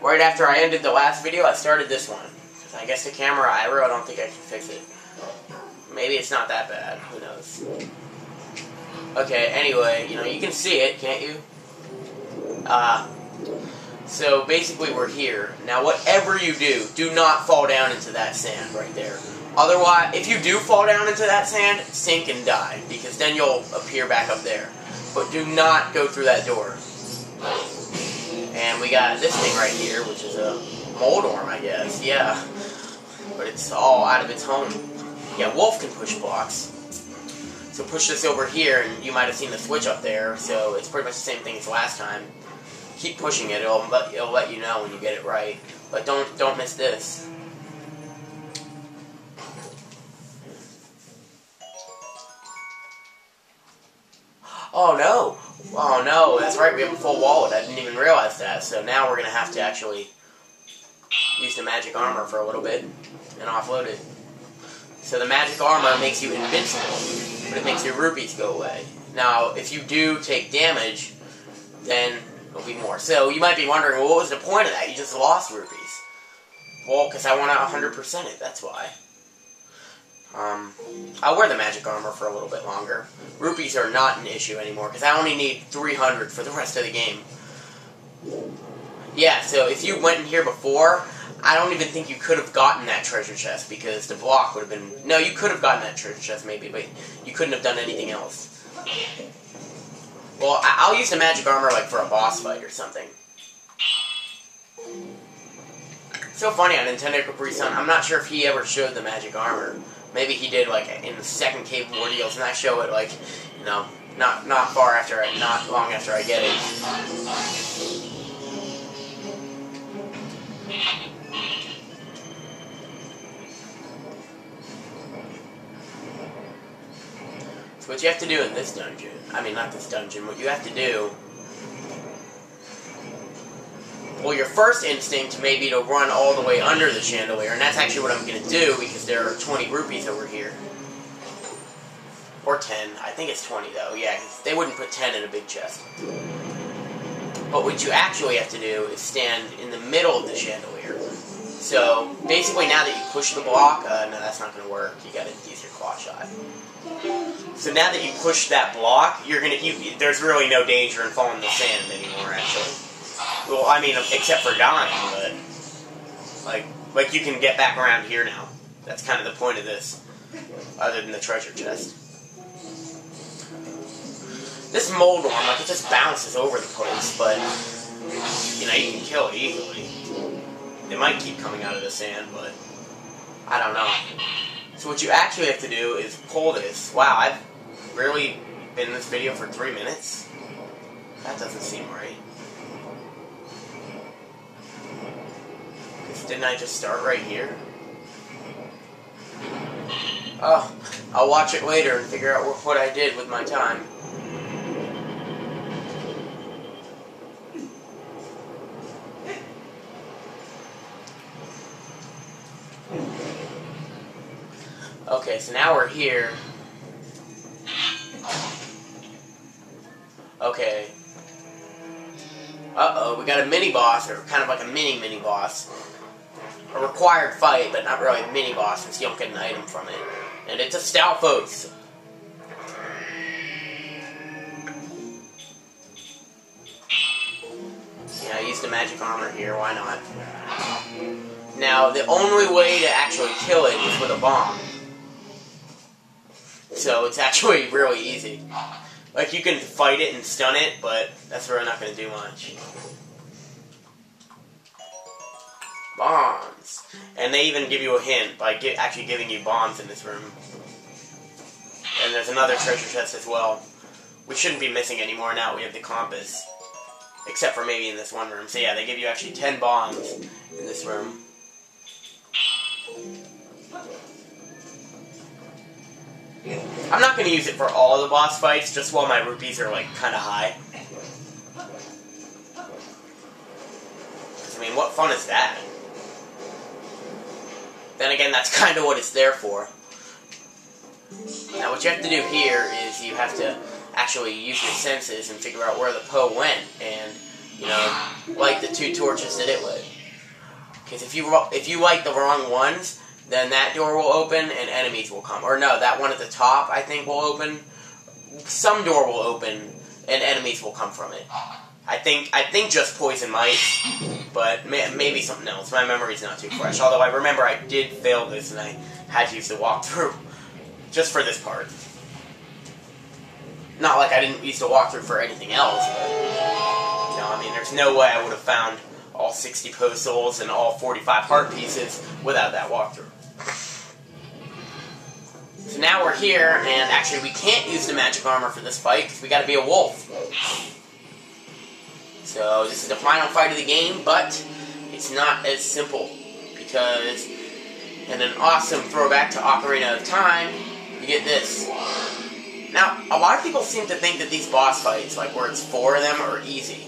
right after I ended the last video, I started this one. I guess the camera I don't think I can fix it. Maybe it's not that bad. Who knows? Okay, anyway, you can see it, can't you? So basically we're here. Now whatever you do not fall down into that sand right there. Otherwise, if you do fall down into that sand, sink and die, because then you'll appear back up there. But do not go through that door. And we got this thing right here, which is a mold worm, I guess. Yeah. But it's all out of its home. Yeah, Wolf can push blocks. So push this over here, and you might have seen the switch up there, so it's pretty much the same thing as last time. Keep pushing it, it'll let you know when you get it right. But don't miss this. Oh no! Oh no, that's right, we have a full wallet. I didn't even realize that. So now we're going to have to actually use the magic armor for a little bit and offload it. So the magic armor makes you invincible, but it makes your rupees go away. Now, if you do take damage, then it'll be more. So you might be wondering, well, what was the point of that? You just lost rupees. Well, because I want to 100% it, that's why. I'll wear the magic armor for a little bit longer. Rupees are not an issue anymore, because I only need 300 for the rest of the game. Yeah, so if you went in here before, I don't even think you could have gotten that treasure chest, because the block would have been... No, you could have gotten that treasure chest, maybe, but you couldn't have done anything else. Well, I'll use the magic armor, like, for a boss fight or something. It's so funny on Nintendo Capri Sun, I'm not sure if he ever showed the magic armor. Maybe he did, like, in the second Cave of Ordeals, and I show it, like, not long after I get it. So what you have to do in this dungeon, not this dungeon, what you have to do, well, your first instinct may be to run all the way under the chandelier, and that's actually what I'm going to do, because there are 20 rupees over here. Or 10. I think it's 20, though. Yeah, because they wouldn't put 10 in a big chest. But what you actually have to do is stand in the middle of the chandelier. So, basically, now that you push the block... no, that's not going to work. You got to use your claw shot. So now that you push that block, there's really no danger in falling in the sand anymore, actually. Well, except for dying, but... Like, you can get back around here now. That's kind of the point of this. Other than the treasure chest. This mold worm, it just bounces over the place, but... you can kill it easily. It might keep coming out of the sand, but... I don't know. So what you actually have to do is pull this. Wow, I've really been in this video for 3 minutes? That doesn't seem right. Didn't I just start right here? Oh, I'll watch it later and figure out what I did with my time. Okay, so now we're here. Okay. Uh-oh, we got a mini-boss, or kind of like a mini-boss. A required fight, but not really a mini-boss, since you don't get an item from it. And it's a Stalfos. Yeah, I used the magic armor here, why not? Now, the only way to actually kill it is with a bomb. So, it's actually really easy. Like, you can fight it and stun it, but that's really not going to do much. Bombs. And they even give you a hint by actually giving you bombs in this room. And there's another treasure chest as well. We shouldn't be missing anymore now we have the compass. Except for maybe in this one room. So yeah, they give you actually 10 bombs in this room. I'm not going to use it for all of the boss fights, just while my rupees are, like, kind of high. What fun is that? Then again, that's kind of what it's there for. Now, what you have to do here is you have to actually use your senses and figure out where the Poe went. And You know, like the 2 torches that it would. Because if you light the wrong ones, then that door will open and enemies will come. Or no, that one at the top, I think, will open. Some door will open and enemies will come from it. I think just poison mice, but maybe something else. My memory's not too fresh. Although I remember I did fail this and I had to use the walkthrough just for this part. Not like I didn't use the walkthrough for anything else, but you know, I mean, there's no way I would have found all 60 post souls and all 45 heart pieces without that walkthrough. So now we're here, and actually we can't use the magic armor for this fight because we got to be a wolf. So this is the final fight of the game, but it's not as simple because in an awesome throwback to Ocarina of Time, you get this. Now, a lot of people seem to think that these boss fights, like where it's 4 of them, are easy.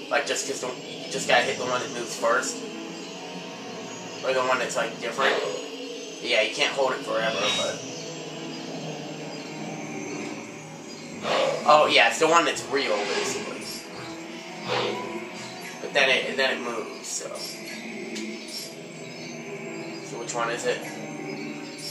Like just because you just gotta hit the one that moves first. Or the one that's like different. Yeah, you can't hold it forever, but... Oh yeah, it's the one that's real, basically. But then it moves, so... So which one is it?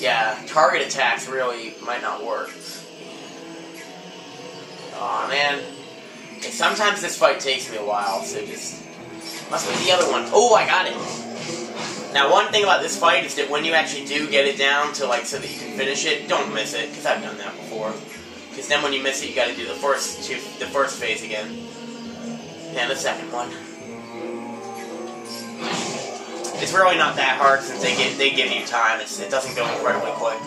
Yeah, target attacks really might not work. Aw, man. And sometimes this fight takes me a while, so just... Must be the other one. Oh, I got it! Now, one thing about this fight is that when you actually do get it down to, like, so that you can finish it, don't miss it, because I've done that before. Because then when you miss it, you gotta do the first phase again. And the second one. It's really not that hard since they give you time. It doesn't go incredibly quick.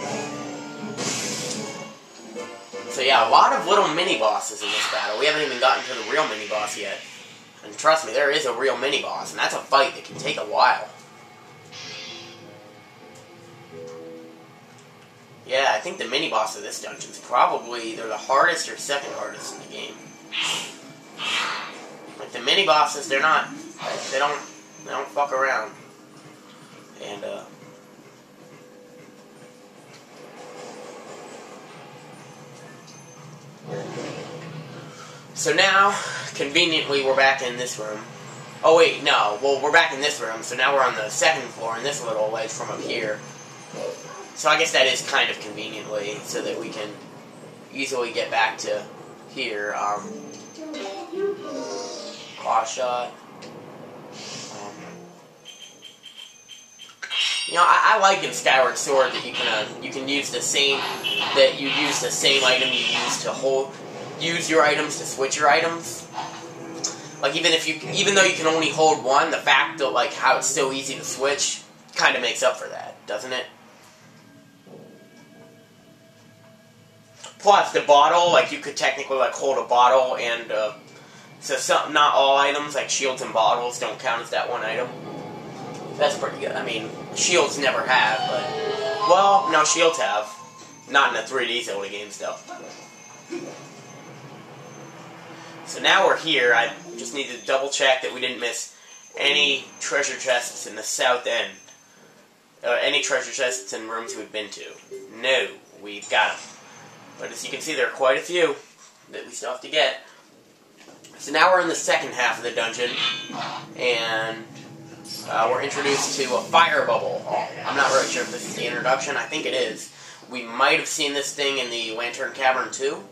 So yeah, a lot of little mini-bosses in this battle. We haven't even gotten to the real mini-boss yet. And trust me, there is a real mini-boss, and that's a fight that can take a while. Yeah, I think the mini-boss of this dungeon is probably either the hardest or second hardest in the game. Like the mini-bosses, they don't fuck around. And so now, conveniently, we're back in this room. Oh wait, no. Well, we're back in this room, so now we're on the second floor in this little ledge from up here. So I guess that is kind of conveniently, so that we can easily get back to here. Claw shot. You know, I like in Skyward Sword that you can use the same item you use your items to switch your items. Like even though you can only hold one, the fact that like how it's so easy to switch kind of makes up for that, doesn't it? Plus the bottle, like you could technically like hold a bottle and so not all items like shields and bottles don't count as that one item. That's pretty good. I mean, shields never have, but... Well, no, shields have. Not in a 3D Zelda game stuff. So now we're here. I just need to double check that we didn't miss any treasure chests in the south end. Any treasure chests in rooms we've been to. No, we've got them. But as you can see, there are quite a few that we still have to get. So now we're in the second half of the dungeon, and... we're introduced to a fire bubble. I'm not really sure if this is the introduction. I think it is. We might have seen this thing in the Lantern Cavern too.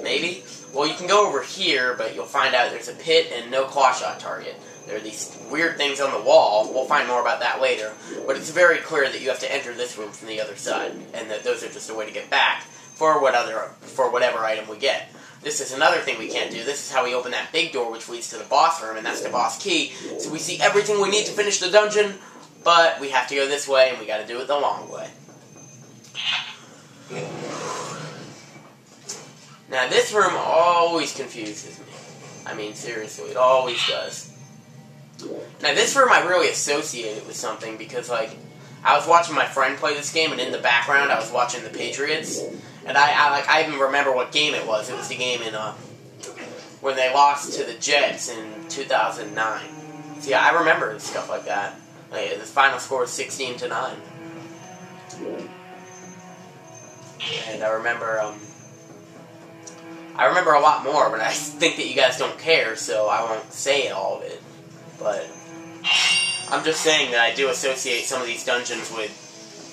Maybe. Well, you can go over here, but you'll find out there's a pit and no claw shot target. There are these weird things on the wall. We'll find more about that later. But it's very clear that you have to enter this room from the other side, and that those are just a way to get back for whatever item we get. This is another thing we can't do. This is how we open that big door which leads to the boss room, and that's the boss key. So we see everything we need to finish the dungeon, but we have to go this way, and we gotta do it the long way. Now this room always confuses me. I mean, seriously, it always does. Now this room I really associate it with something, because like, I was watching my friend play this game, and in the background I was watching the Patriots. And I even remember what game it was. It was the game in, when they lost to the Jets in 2009. See, I remember stuff like that. Like, the final score was 16-9. And I remember, I remember a lot more, but I think that you guys don't care, so I won't say all of it. But I'm just saying that I do associate some of these dungeons with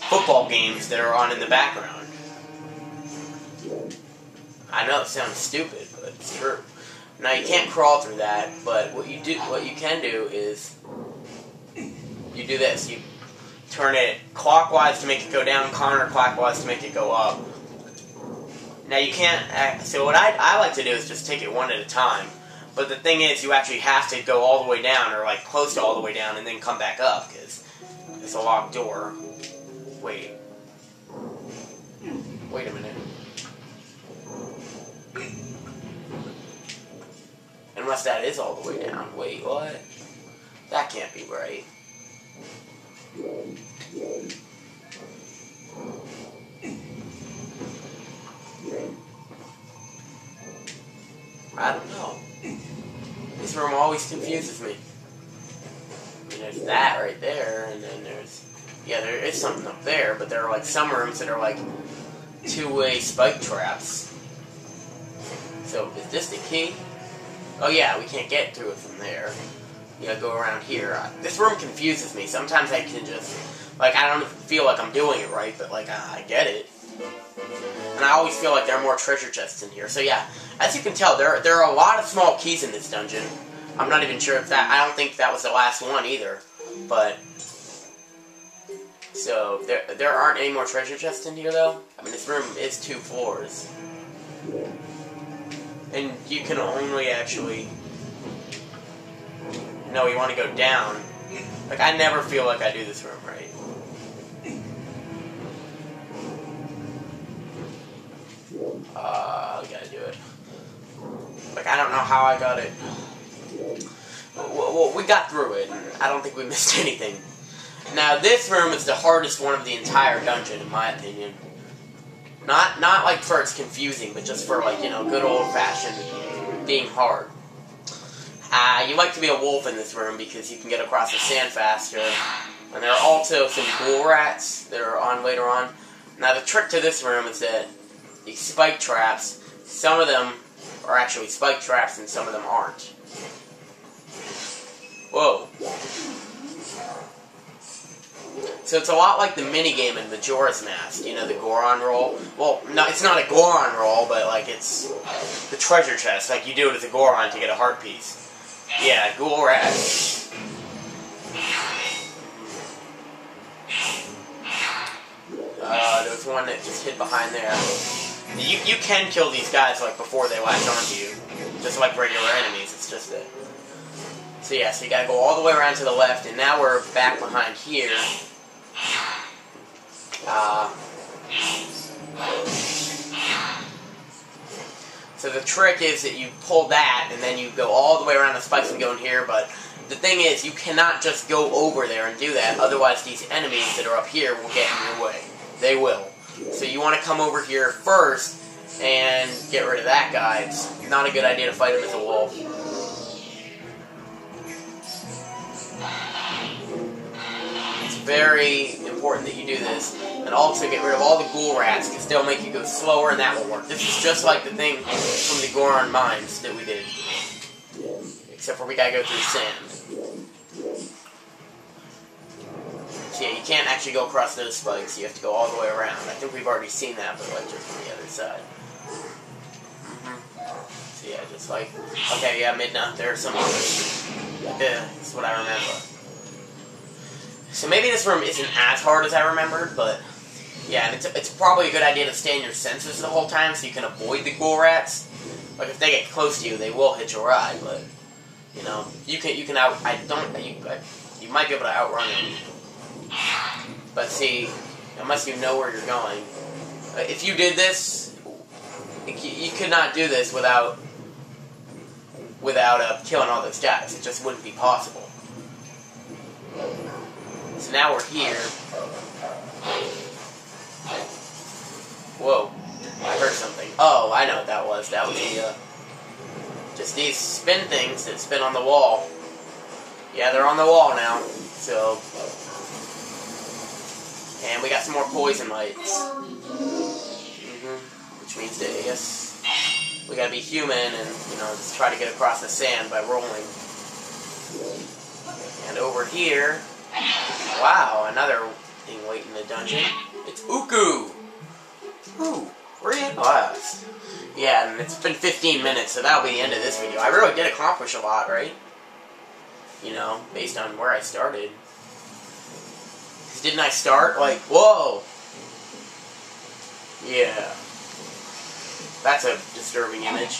football games that are on in the background. I know it sounds stupid, but it's true. Now you can't crawl through that, but what you can do is you do this. You turn it clockwise to make it go down, counterclockwise to make it go up. Now you can't. So what I like to do is just take it one at a time. But the thing is, you actually have to go all the way down, or like close to all the way down, and then come back up because it's a locked door. Wait a minute. Unless that is all the way down. Wait, what? That can't be right. I don't know. This room always confuses me. I mean, there's that right there, and then there's... Yeah, there is something up there, but there are like some rooms that are like two-way spike traps. So, is this the key? Oh yeah, we can't get through it from there. You gotta go around here. This room confuses me. Sometimes I can just... Like, I don't feel like I'm doing it right, but like, I get it. And I always feel like there are more treasure chests in here. So yeah, as you can tell, there are a lot of small keys in this dungeon. I'm not even sure if that... I don't think that was the last one either. But... So, there aren't any more treasure chests in here, though. I mean, this room is 2 floors. And you can only actually... No, you want to go down. Like, I never feel like I do this room right. We gotta do it. Like, I don't know how I got it. Well, we got through it, and I don't think we missed anything. Now, this room is the hardest one of the entire dungeon, in my opinion. Not like for it's confusing, but just for, like, you know, good old-fashioned being hard. You like to be a wolf in this room because you can get across the sand faster. And there are also some ghoul rats that are on later on. Now, the trick to this room is that these spike traps, some of them are actually spike traps and some of them aren't. Whoa. So it's a lot like the minigame in Majora's Mask, you know, the Goron roll. Well, no, it's not a Goron roll, but like it's the treasure chest, like you do it as a Goron to get a heart piece. Yeah, ghoul rat. There was one that just hid behind there. You can kill these guys like before they latch onto you, just like regular enemies. It's just that. So yeah, so you gotta go all the way around to the left, and now we're back behind here. So the trick is that you pull that, and then you go all the way around the spikes and go in here, but the thing is, you cannot just go over there and do that, otherwise these enemies that are up here will get in your way. They will. So you want to come over here first, and get rid of that guy. It's not a good idea to fight him as a wolf. It's very important that you do this. And also get rid of all the ghoul rats, because they'll make you go slower and that won't work. This is just like the thing from the Goron mines that we did. Except for we gotta go through sand. So yeah, you can't actually go across those spikes, you have to go all the way around. I think we've already seen that, but like just from the other side. So yeah, just like... Okay, yeah, midnight, there are some others. Yeah, that's what I remember. So maybe this room isn't as hard as I remembered, but... Yeah, and it's probably a good idea to stay in your senses the whole time so you can avoid the ghoul rats. Like, if they get close to you, they will hitch a ride, but, you know, you can you might be able to outrun them. But see, unless you know where you're going, if you did this, you could not do this without killing all those guys. It just wouldn't be possible. So now we're here. Whoa, I heard something. Oh, I know what that was. That was the, just these spin things that spin on the wall. Yeah, they're on the wall now, so... And we got some more poison lights. Which means that, yes... We gotta be human and, you know, just try to get across the sand by rolling. And over here, wow, another thing waiting in the dungeon. It's Uku! Ooh, we're in class. Yeah, and it's been 15 minutes, so that'll be the end of this video. I really did accomplish a lot, right? You know, based on where I started. 'Cause didn't I start like, whoa! Yeah. That's a disturbing image.